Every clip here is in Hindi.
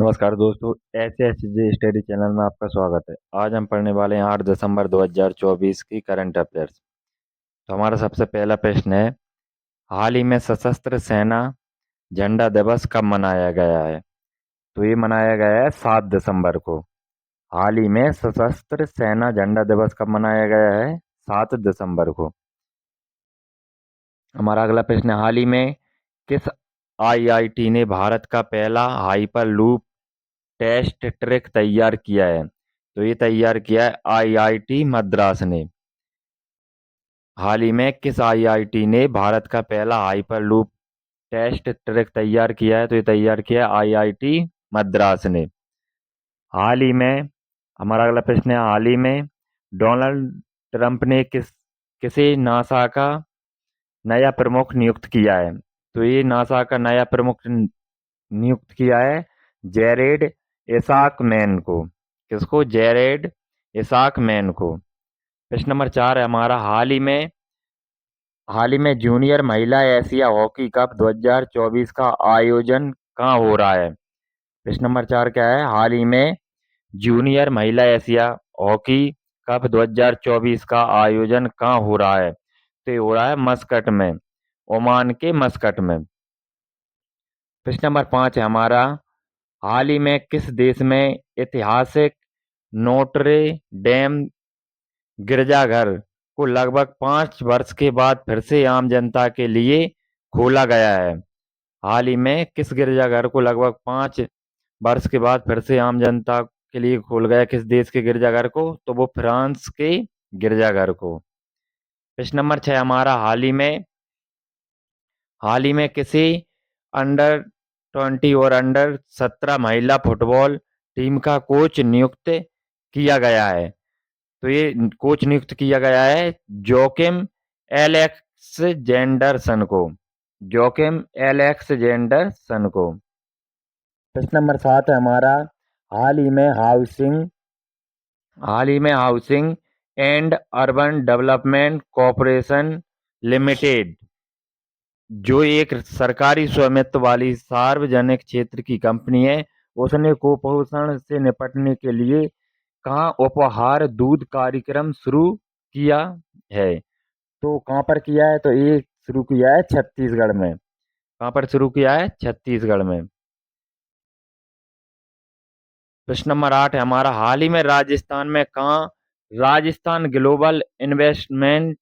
नमस्कार दोस्तों, S S G study channel में आपका स्वागत है। आज हम पढ़ने वाले हैं 8 दिसंबर 2024 की करंट अफेयर्स। तो हमारा सबसे पहला प्रश्न है, हाल ही में सशस्त्र सेना झंडा दिवस कब मनाया गया है? तो ये मनाया गया है 7 दिसंबर को। हाल ही में सशस्त्र सेना झंडा दिवस कब मनाया गया है? 7 दिसंबर को। हमारा अगला प्रश्न है, हाल ही में किस आईआईटी ने भारत का पहला हाइपरलूप टेस्ट ट्रैक तैयार किया है? तो ये तैयार किया है आईआईटी मद्रास ने। हाल ही में किस आईआईटी ने भारत का पहला हाइपरलूप टेस्ट ट्रैक तैयार किया है? तो ये तैयार किया है आईआईटी मद्रास ने। हाल ही में हमारा अगला प्रश्न है, हाल ही में डोनाल्ड ट्रंप ने किसे नासा का नया प्रमुख नियुक्त किया है? तो ये नासा का नया प्रमुख नियुक्त किया है जेरेड इसाक मैन को। किसको? जेरेड इसाक मैन को। प्रश्न नंबर 4 है हमारा, हाल ही में जूनियर महिला एशिया हॉकी कप 2024 का आयोजन कहाँ हो रहा है? प्रश्न नंबर 4 क्या है? हाल ही में जूनियर महिला एशिया हॉकी कप 2024 का आयोजन कहाँ हो रहा है? तो ये हो रहा है मस्कट में, ओमान के मस्कट में। प्रश्न नंबर 5 है हमारा, हाल ही में किस देश में ऐतिहासिक नोटरे डेम गिरजाघर को लगभग 5 वर्ष के बाद फिर से आम जनता के लिए खोला गया है? हाल ही में किस गिरजाघर को लगभग 5 वर्ष के बाद फिर से आम जनता के लिए खोल गया? किस देश के गिरजाघर को? तो वो फ्रांस के गिरजाघर को। प्रश्न नंबर 6 हमारा, हाल ही में किसी अंडर 20 और अंडर 17 महिला फुटबॉल टीम का कोच नियुक्त किया गया है? तो ये कोच नियुक्त किया गया है जोकिम एलेक्सजेंडरसन को। जोकिम एलेक्सजेंडरसन को। प्रश्न नंबर 7 है हमारा, हाल ही में हाउसिंग हाल ही में housing and urban development corporation limited, जो एक सरकारी स्वामित्व वाली सार्वजनिक क्षेत्र की कंपनी है, उसने कुपोषण से निपटने के लिए कहाँ उपहार दूध कार्यक्रम शुरू किया है? तो कहाँ पर किया है? तो ये शुरू किया है छत्तीसगढ़ में। कहाँ पर शुरू किया है? छत्तीसगढ़ में। प्रश्न नंबर 8 है हमारा, हाल ही में राजस्थान में कहाँ राजस्थान ग्लोबल इन्वेस्टमेंट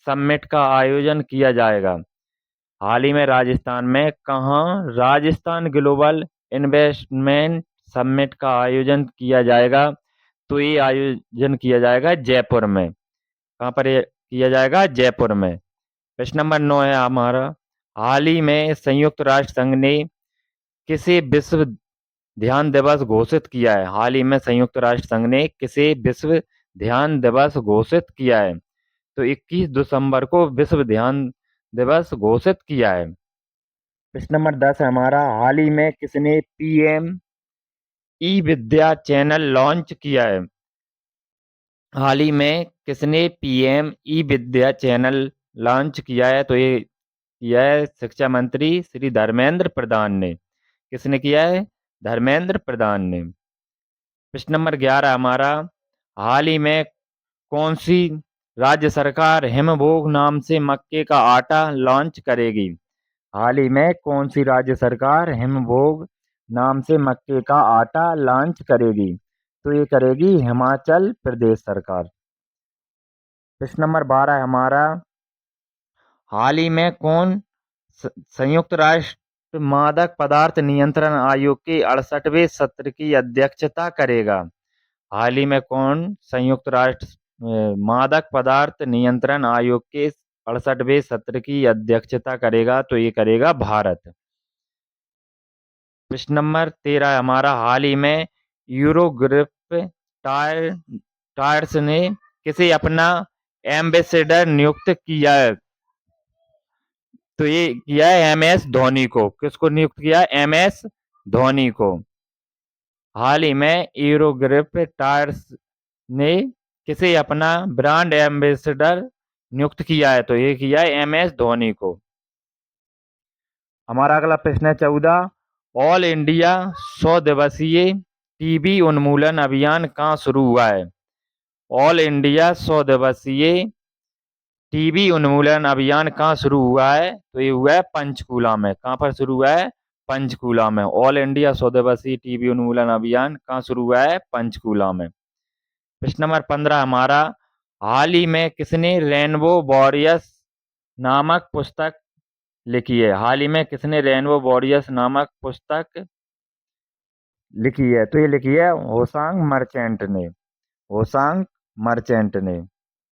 समिट का आयोजन किया जाएगा? हाल ही में राजस्थान में कहाँ राजस्थान ग्लोबल इन्वेस्टमेंट समिट का आयोजन किया जाएगा? तो ये आयोजन किया जाएगा जयपुर में। कहाँ पर ये किया जाएगा? जयपुर में। प्रश्न नंबर 9 है हमारा, हाल ही में संयुक्त राष्ट्र संघ ने किसे विश्व ध्यान दिवस घोषित किया है? हाल ही में संयुक्त राष्ट्र संघ ने किसे विश्व ध्यान दिवस घोषित किया है? तो 21 दिसंबर को विश्व ध्यान दिवस घोषित किया है। प्रश्न नंबर 10 है हमारा, हाल ही में किसने पीएम ई विद्या चैनल लॉन्च किया है? हाल ही में किसने पीएम ई विद्या चैनल लॉन्च किया है? तो ये किया है शिक्षा मंत्री श्री धर्मेंद्र प्रधान ने। किसने किया है? धर्मेंद्र प्रधान ने। प्रश्न नंबर 11 हमारा, हाल ही में कौन सी राज्य सरकार हिमभोग नाम से मक्के का आटा लॉन्च करेगी? हाल ही में कौन सी राज्य सरकार हिमभोग नाम से मक्के का आटा लॉन्च करेगी? तो ये करेगी हिमाचल प्रदेश सरकार। प्रश्न नंबर 12 है हमारा, हाल ही में कौन स- संयुक्त राष्ट्र मादक पदार्थ नियंत्रण आयोग के 68वें सत्र की अध्यक्षता करेगा? हाल ही में कौन संयुक्त राष्ट्र मादक पदार्थ नियंत्रण आयोग के 68वें सत्र की अध्यक्षता करेगा? तो ये करेगा भारत। प्रश्न नंबर 13 हमारा, हाल ही में यूरोग्रिप टायर टायर्स ने किसे अपना एम्बेसडर नियुक्त किया है? तो ये किया है एम एस धोनी को। किसको नियुक्त किया है? एम एस धोनी को। हाल ही में यूरोग्रिप टायर्स ने किसे अपना ब्रांड एम्बेसडर नियुक्त किया है? तो ये किया है एम एस धोनी को। हमारा अगला प्रश्न है 14, ऑल इंडिया 100 दिवसीय टीबी उन्मूलन अभियान कहाँ शुरू हुआ है? ऑल इंडिया 100 दिवसीय टीबी उन्मूलन अभियान कहाँ शुरू हुआ है? तो ये हुआ है पंचकूला में। कहाँ पर शुरू हुआ है? पंचकूला में। ऑल इंडिया 100 दिवसीय टीबी उन्मूलन अभियान कहाँ शुरू हुआ है? पंचकूला में। प्रश्न नंबर 15 हमारा, हाल ही में किसने रेनबो वॉरियर्स नामक पुस्तक लिखी है? हाल ही में किसने रेनबो वॉरियर्स नामक पुस्तक लिखी है? तो ये लिखी है होसांग मर्चेंट ने। होसांग मर्चेंट ने।